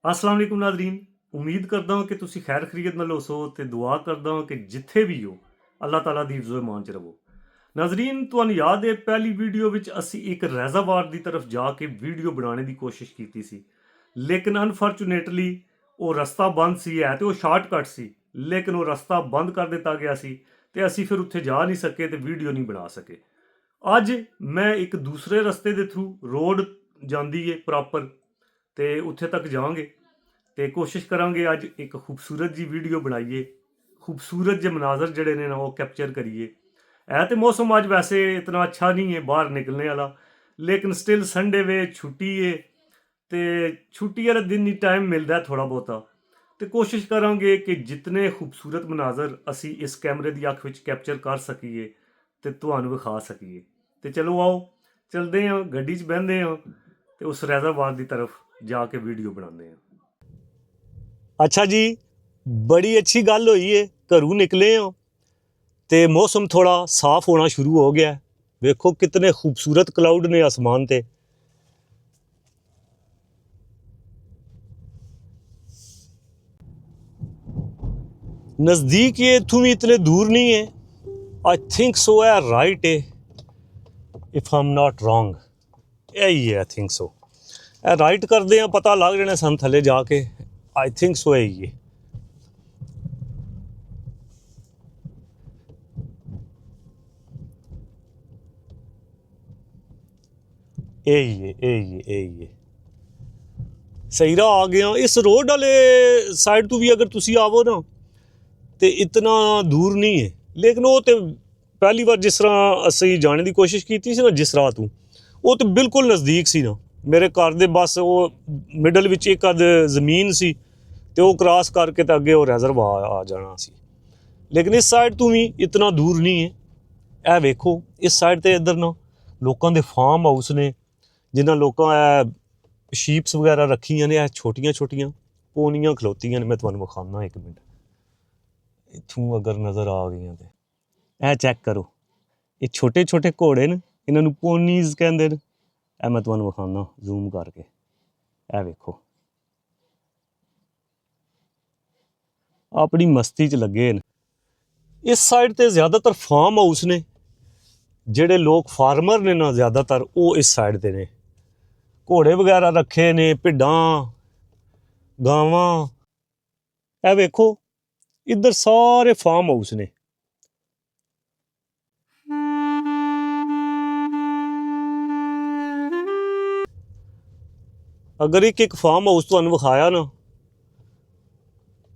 अस्सलाम वालेकुम नाज़रीन। उम्मीद करदा हां कि तुसीं खैर खैरियत नाल होसो ते दुआ करदा हां कि जित्थे भी हो अल्लाह ताला दी हिफ्ज़ो ईमान च रवो। नाज़रीन, तुहानूं याद है पहली वीडियो विच असीं एक रैज़ावार दी तरफ जा के वीडियो बनाने दी कोशिश कीती सी, लेकिन अनफॉर्चुनेटली ਉਹ ਰਸਤਾ ਬੰਦ ਸੀ। ਹੈ ਤੇ ਉਹ ਸ਼ਾਰਟਕਟ ਸੀ, ਲੇਕਿਨ ਉਹ ਰਸਤਾ ਬੰਦ ਕਰ ਦਿੱਤਾ ਗਿਆ ਸੀ ਤੇ ਅਸੀਂ ਫਿਰ ਉੱਥੇ ਜਾ ਨਹੀਂ ਸਕੇ ਤੇ ਵੀਡੀਓ ਨਹੀਂ ਬਣਾ ਸਕੇ। ਅੱਜ ਮੈਂ ਇੱਕ ਦੂਸਰੇ ਰਸਤੇ ਦੇ ਥਰੂ ਰੋਡ ਜਾਂਦੀ ਏ ਪ੍ਰੋਪਰ ਤੇ ਉੱਥੇ ਤੱਕ ਜਾਵਾਂਗੇ ਤੇ ਕੋਸ਼ਿਸ਼ ਕਰਾਂਗੇ ਅੱਜ ਇੱਕ ਖੂਬਸੂਰਤ ਜੀ ਵੀਡੀਓ ਬਣਾਈਏ, ਖੂਬਸੂਰਤ ਜਿਹੇ ਮਨਾਜ਼ਰ ਜਿਹੜੇ ਨੇ ਨਾ ਉਹ ਕੈਪਚਰ ਕਰੀਏ। ਹੈ ਤੇ ਮੌਸਮ ਅੱਜ ਵੈਸੇ ਇਤਨਾ ਅੱਛਾ ਨਹੀਂ ਹੈ ਬਾਹਰ ਨਿਕਲਣੇ ਵਾਲਾ, ਲੇਕਿਨ ਸਟਿਲ ਸੰਡੇ ਵੇ ਛੁੱਟੀ ਏ ਤੇ ਛੁੱਟੀ ਵਾਲੇ ਦਿਨ ਹੀ ਟਾਈਮ ਮਿਲਦਾ ਥੋੜ੍ਹਾ ਬਹੁਤਾ ਤੇ ਕੋਸ਼ਿਸ਼ ਕਰਾਂਗੇ ਕਿ ਜਿਤਨੇ ਖੂਬਸੂਰਤ ਮਨਾਜ਼ਰ ਅਸੀਂ ਇਸ ਕੈਮਰੇ ਦੀ ਅੱਖ ਵਿੱਚ ਕੈਪਚਰ ਕਰ ਸਕੀਏ ਤੇ ਤੁਹਾਨੂੰ ਵਿਖਾ ਸਕੀਏ। ਤੇ ਚਲੋ ਆਓ ਚਲਦੇ ਹਾਂ, ਗੱਡੀ 'ਚ ਬਹਿੰਦੇ ਹਾਂ ਤੇ ਉਸ ਰੈਜ਼ਾਵਾਰ ਦੀ ਤਰਫ ਜਾ ਕੇ ਵੀਡੀਓ ਬਣਾਉਂਦੇ ਹਾਂ। अच्छा जी, बड़ी अच्छी गल होई है, घरों निकले हो तो मौसम थोड़ा साफ होना शुरू हो गया है। वेखो कितने खूबसूरत क्लाउड ने आसमान ते। नज़दीक ये इत्थों भी इतने दूर नहीं है। आई थिंक सो है, राइट है, if I am not wrong यही है। आई थिंक सो राइट करते हैं, पता लग जाना सन थले जाके। आई थिंक सो यही है। यही है सही राह आ गया। इस रोड वाले साइड तो भी अगर तुसी आवो ना तो इतना दूर नहीं है, लेकिन वो तो पहली बार जिस तरह असी जाने की कोशिश की थी ना जिस राह तू, वो तो बिल्कुल नज़दीक सी ना मेरे घर दे। बस वो मिडल विच एक अद जमीन सी तो वो क्रॉस करके तो अगे वो रिजर्व आ जाना सी, लेकिन इस साइड तो भी इतना दूर नहीं है। ए वेखो इस साइड तो इधर ना लोगों के फार्म हाउस ने, जिन्होंने लोगों शीप्स वगैरह रखियां ने। छोटियां छोटियां पोनियां खलोतियां ने। मैं तुहानूं विखाना एक मिनट, इत्थों अगर नज़र आ गई तो यह चैक करो। ये छोटे छोटे घोड़े न, इन्होंने पोनीज कहते हैं। यह मैं तुहानूं विखाना जूम करके। यह वेखो अपनी मस्ती च लगे न। इस साइड ते ज़्यादातर फार्म हाउस ने, जेडे लोग फार्मर ने ना ज़्यादातर वो इस साइड ते ने। घोड़े वगैरह रखे ने, भिड्डां गावां। यह वेखो इधर सारे फार्म हाउस ने। अगर एक एक फार्म हाउस तुहानूं विखाया ना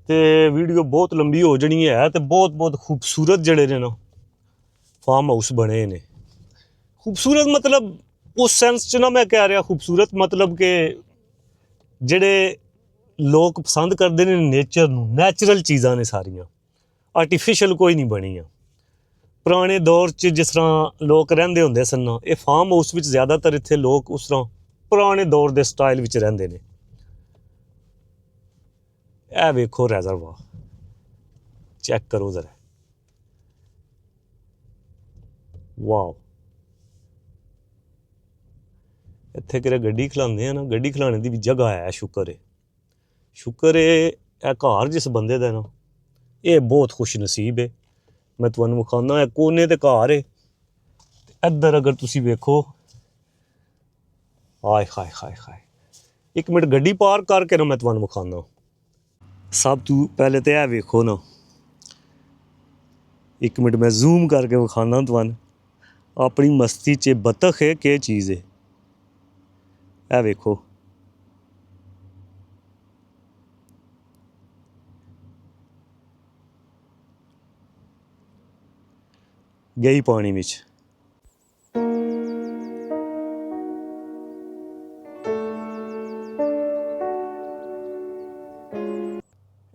तो वीडियो बहुत लंबी हो जानी है। तो बहुत बहुत खूबसूरत जड़े ने ना फार्म हाउस बने ने। खूबसूरत मतलब उस सेंस च ना मैं कह रहा खूबसूरत मतलब कि जेडे लोग पसंद करते हैं नेचर नूं, नैचुरल चीज़ां ने सारियां, आर्टिफिशियल कोई नहीं बनियां। पुराने दौर च जिस तरह लोग रहिंदे हुंदे सन ना, ये फार्म हाउस विच ज़्यादातर इत्थे लोग उस तरह पुराने दौर के स्टाइल विच रहिंदे ने। यह वेखो रिजर्व चेक करो जरा, वाह। इत्थे किरे गड्डी खलांदे हैं ना, गड्डी खलाने की भी जगह है। शुक्र है, शुक्र है। यह घर जिस बंदे दा ना ये बहुत खुश नसीब है। मैं तुहानूं विखाना है कोने ते घर है। इधर अगर तुसी वेखो, हाय हाय हाय हाय। एक मिनट गड्डी पार्क करके ना मैं तुहानूं विखाना। सब तू पहले तो यह वेखो ना, एक मिनट मैं जूम करके विखाना तुहानूं। अपनी मस्ती च बतख है केह चीज़ है। यह वेखो गई पानी विच।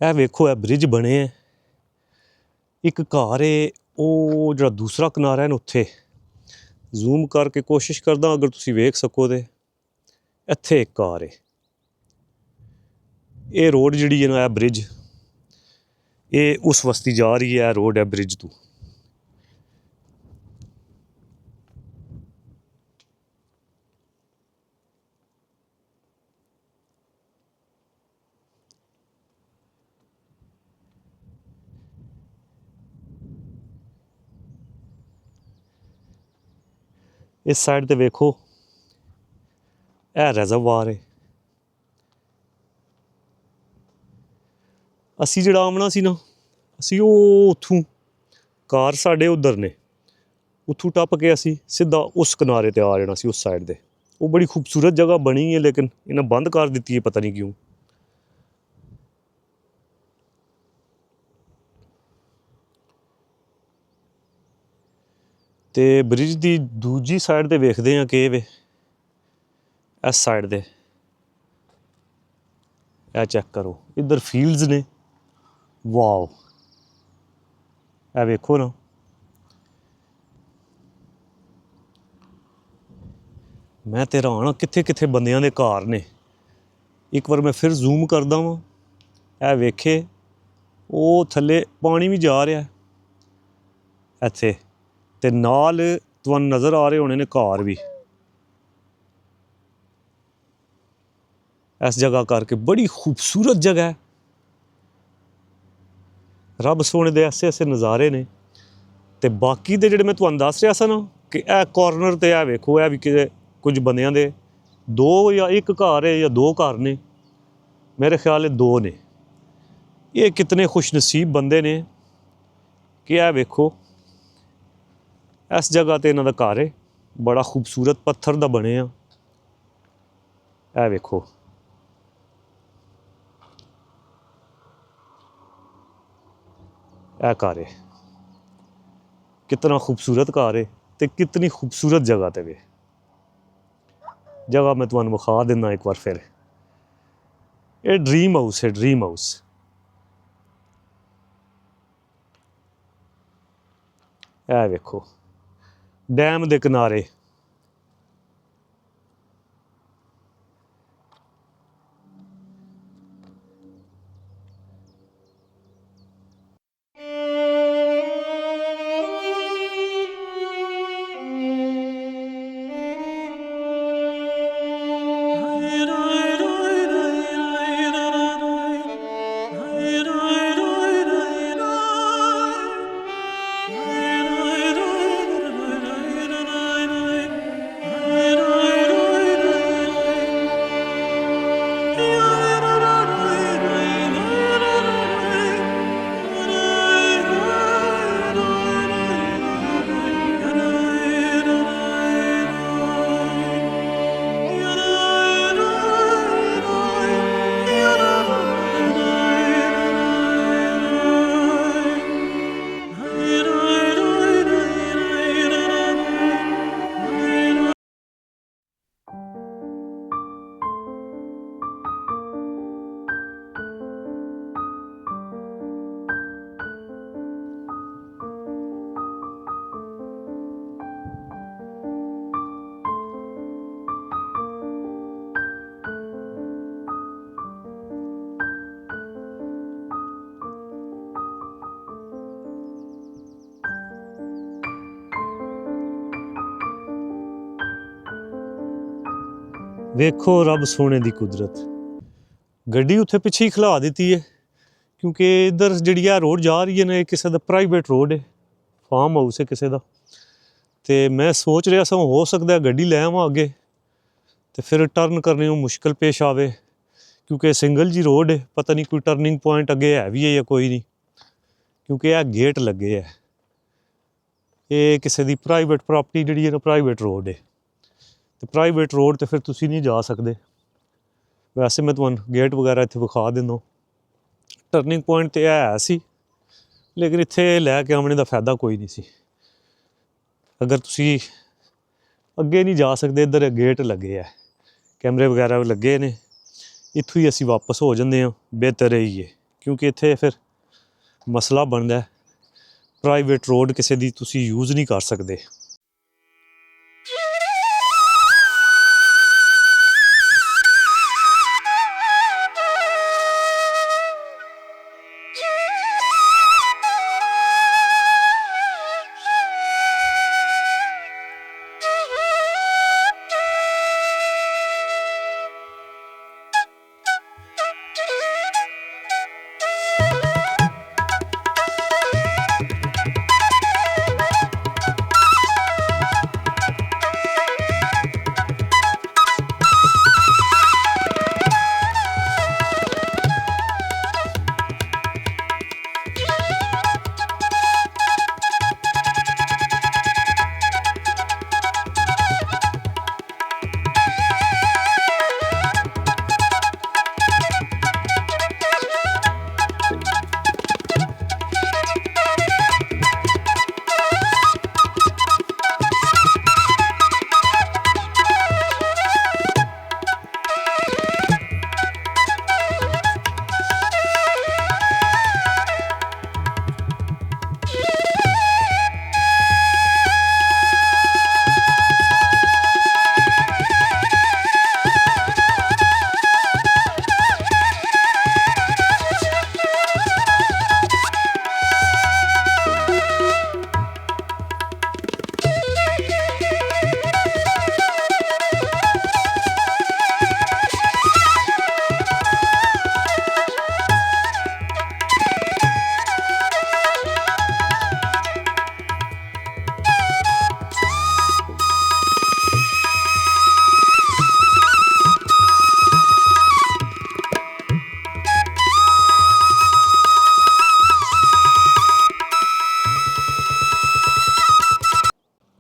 यह वेखो, यह ब्रिज बने है। एक घर है, वो जो दूसरा किनारा है ना उत्थे जूम करके कोशिश करदा अगर तुसी वेख सको तो इत्थे एक घर है। ये रोड जिहड़ी है ना, यह ब्रिज ये उस वस्ती जा रही है। रोड है ब्रिज तो इस साइड ते वेखो ਇਹ ਰਿਜ਼ਰਵਾਰ है। ਅਸੀਂ ਜਿਹੜਾ ਆਉਣਾ ਸੀ ਨਾ, ਅਸੀਂ ਉਹ ਉੱਥੋਂ ਕਾਰ ਸਾਡੇ ਉੱਧਰ ਨੇ, ਉੱਥੋਂ ਟੱਪ ਕੇ ਅਸੀਂ ਸਿੱਧਾ ਉਸ ਕਿਨਾਰੇ 'ਤੇ ਆ ਜਾਣਾ ਸੀ, ਉਸ ਸਾਈਡ 'ਤੇ। ਉਹ ਬੜੀ ਖੂਬਸੂਰਤ ਜਗ੍ਹਾ ਬਣੀ ਹੈ, ਲੇਕਿਨ ਇਹਨਾਂ ਬੰਦ ਕਰ ਦਿੱਤੀ ਹੈ, ਪਤਾ ਨਹੀਂ ਕਿਉਂ। ਤੇ ਬ੍ਰਿਜ ਦੀ ਦੂਜੀ ਸਾਈਡ 'ਤੇ ਵੇਖਦੇ ਹਾਂ ਕਿ ਵੇ ਇਸ ਸਾਈਡ 'ਤੇ ਇਹ ਚੈੱਕ ਕਰੋ, ਇੱਧਰ ਫੀਲਡਸ ਨੇ। ਵਾਓ, ਇਹ ਵੇਖੋ ਨਾ, ਮੈਂ ਤੇ ਹੈਰਾਨ ਕਿੱਥੇ ਕਿੱਥੇ ਬੰਦਿਆਂ ਦੇ ਘਰ ਨੇ। ਇੱਕ ਵਾਰ ਮੈਂ ਫਿਰ ਜ਼ੂਮ ਕਰਦਾ ਵਾਂ, ਇਹ ਵੇਖੇ ਉਹ ਥੱਲੇ ਪਾਣੀ ਵੀ ਜਾ ਰਿਹਾ ਇੱਥੇ, ਤੇ ਨਾਲ ਤੁਹਾਨੂੰ ਨਜ਼ਰ ਆ ਰਹੇ ਹੋਣੇ ਨੇ ਘਰ ਵੀ। ਇਸ ਜਗ੍ਹਾ ਕਰਕੇ ਬੜੀ ਖੂਬਸੂਰਤ ਜਗ੍ਹਾ ਹੈ। ਰੱਬ ਸੋਹਣੇ ਦੇ ਐਸੇ ਐਸੇ ਨਜ਼ਾਰੇ ਨੇ। ਤੇ ਬਾਕੀ ਦੇ ਜਿਹੜੇ ਮੈਂ ਤੁਹਾਨੂੰ ਦੱਸ ਰਿਹਾ ਸੀ ਨਾ ਕਿ ਇਹ ਕਾਰਨਰ 'ਤੇ ਇਹ ਵੇਖੋ, ਇਹ ਵੀ ਕਿਤੇ ਕੁਝ ਬੰਦਿਆਂ ਦੇ 2 ਜਾਂ 1 ਘਰ ਹੈ ਜਾਂ 2 ਘਰ ਨੇ, ਮੇਰੇ ਖਿਆਲ ਇਹ 2 ਨੇ। ਇਹ ਕਿਤਨੇ ਖੁਸ਼ਨਸੀਬ ਬੰਦੇ ਨੇ ਕਿ ਇਹ ਵੇਖੋ ਇਸ ਜਗ੍ਹਾ 'ਤੇ ਇਹਨਾਂ ਦਾ ਘਰ ਹੈ, ਬੜਾ ਖੂਬਸੂਰਤ ਪੱਥਰ ਦਾ ਬਣਿਆ। ਇਹ ਵੇਖੋ, ਇਹ ਘਰ है, कितना खूबसूरत घर है, तो कितनी खूबसूरत जगह ते वे। जगह मैं तुहानू विखा देना एक बार फिर। ये ड्रीम हाउस है, ड्रीम हाउस। ए वेखो डैम दे किनारे ਵੇਖੋ ਰੱਬ ਸੋਹਣੇ ਦੀ ਕੁਦਰਤ। ਗੱਡੀ ਉੱਥੇ ਪਿੱਛੇ ਹੀ ਖਿਲਾ ਦਿੱਤੀ ਹੈ ਕਿਉਂਕਿ ਇੱਧਰ ਜਿਹੜੀ ਆ ਰੋਡ ਜਾ ਰਹੀ ਹੈ ਨਾ, ਇਹ ਕਿਸੇ ਦਾ ਪ੍ਰਾਈਵੇਟ ਰੋਡ ਹੈ, ਫਾਰਮ ਹਾਊਸ ਹੈ ਕਿਸੇ ਦਾ। ਤੇ ਮੈਂ ਸੋਚ ਰਿਹਾ ਸਾਂ ਹੋ ਸਕਦਾ ਗੱਡੀ ਲੈ ਆਵਾਂ ਅੱਗੇ ਤੇ ਫਿਰ ਟਰਨ ਕਰਨੇ ਨੂੰ ਮੁਸ਼ਕਿਲ ਪੇਸ਼ ਆਵੇ ਕਿਉਂਕਿ ਸਿੰਗਲ ਜੀ ਰੋਡ ਹੈ, ਪਤਾ ਨਹੀਂ ਕੋਈ ਟਰਨਿੰਗ ਪੁਆਇੰਟ ਅੱਗੇ ਹੈ ਵੀ ਹੈ ਜਾਂ ਕੋਈ ਨਹੀਂ, ਕਿਉਂਕਿ ਇਹ ਗੇਟ ਲੱਗੇ ਹੈ। ਇਹ ਕਿਸੇ ਦੀ ਪ੍ਰਾਈਵੇਟ ਪ੍ਰੋਪਰਟੀ ਜਿਹੜੀ ਹੈ ਨਾ, ਪ੍ਰਾਈਵੇਟ ਰੋਡ ਹੈ ਤੇ ਪ੍ਰਾਈਵੇਟ ਰੋਡ 'ਤੇ ਫਿਰ ਤੁਸੀਂ ਨਹੀਂ ਜਾ ਸਕਦੇ। ਵੈਸੇ ਮੈਂ ਤੁਹਾਨੂੰ ਗੇਟ ਵਗੈਰਾ ਇੱਥੇ ਵਿਖਾ ਦਿੰਦਾ। ਟਰਨਿੰਗ ਪੁਆਇੰਟ 'ਤੇ ਹੈ ਸੀ, ਲੇਕਿਨ ਇੱਥੇ ਲੈ ਕੇ ਆਉਣੇ ਦਾ ਫਾਇਦਾ ਕੋਈ ਨਹੀਂ ਸੀ। ਅਗਰ ਤੁਸੀਂ ਅੱਗੇ ਨਹੀਂ ਜਾ ਸਕਦੇ, ਇੱਧਰ ਗੇਟ ਲੱਗੇ ਹੈ, ਕੈਮਰੇ ਵਗੈਰਾ ਲੱਗੇ ਨੇ, ਇੱਥੋਂ ਹੀ ਅਸੀਂ ਵਾਪਸ ਹੋ ਜਾਂਦੇ ਹਾਂ, ਬਿਹਤਰ ਇਹੀ ਹੈ ਕਿਉਂਕਿ ਇੱਥੇ ਫਿਰ ਮਸਲਾ ਬਣਦਾ ਪ੍ਰਾਈਵੇਟ ਰੋਡ ਕਿਸੇ ਦੀ ਤੁਸੀਂ ਯੂਜ਼ ਨਹੀਂ ਕਰ ਸਕਦੇ।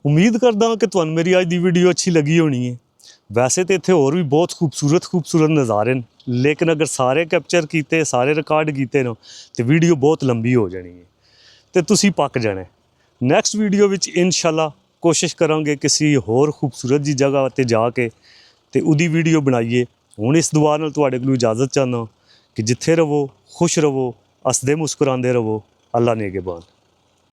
ਉਮੀਦ ਕਰਦਾ ਹਾਂ ਕਿ ਤੁਹਾਨੂੰ ਮੇਰੀ ਅੱਜ ਦੀ ਵੀਡੀਓ ਅੱਛੀ ਲੱਗੀ ਹੋਣੀ ਹੈ। ਵੈਸੇ ਤਾਂ ਇੱਥੇ ਹੋਰ ਵੀ ਬਹੁਤ ਖੂਬਸੂਰਤ ਨਜ਼ਾਰੇ ਨੇ, ਲੇਕਿਨ ਅਗਰ ਸਾਰੇ ਕੈਪਚਰ ਕੀਤੇ, ਸਾਰੇ ਰਿਕਾਰਡ ਕੀਤੇ ਨਾ ਤੇ ਵੀਡੀਓ ਬਹੁਤ ਲੰਬੀ ਹੋ ਜਾਣੀ ਹੈ ਤੇ ਤੁਸੀਂ ਪੱਕ ਜਾਣਾ। ਨੈਕਸਟ ਵੀਡੀਓ ਵਿੱਚ ਇਨਸ਼ਾਅੱਲਾ ਕੋਸ਼ਿਸ਼ ਕਰਾਂਗੇ ਕਿਸੇ ਹੋਰ ਖੂਬਸੂਰਤ ਜੀ ਜਗ੍ਹਾ ਤੇ ਜਾ ਕੇ ਤੇ ਉਹਦੀ ਵੀਡੀਓ ਬਣਾਈਏ। ਹੁਣ ਇਸ ਦੁਆ ਨਾਲ ਤੁਹਾਡੇ ਕੋਲੋਂ ਇਜਾਜ਼ਤ ਚਾਹੁੰਦਾ ਕਿ ਜਿੱਥੇ ਰਹੋ ਖੁਸ਼ ਰਹੋ, ਹੱਸਦੇ ਮੁਸਕਰਾਉਂਦੇ ਰਹੋ। ਅੱਲਾ ਨੇ ਨਿਗਹਿਬਾਨ।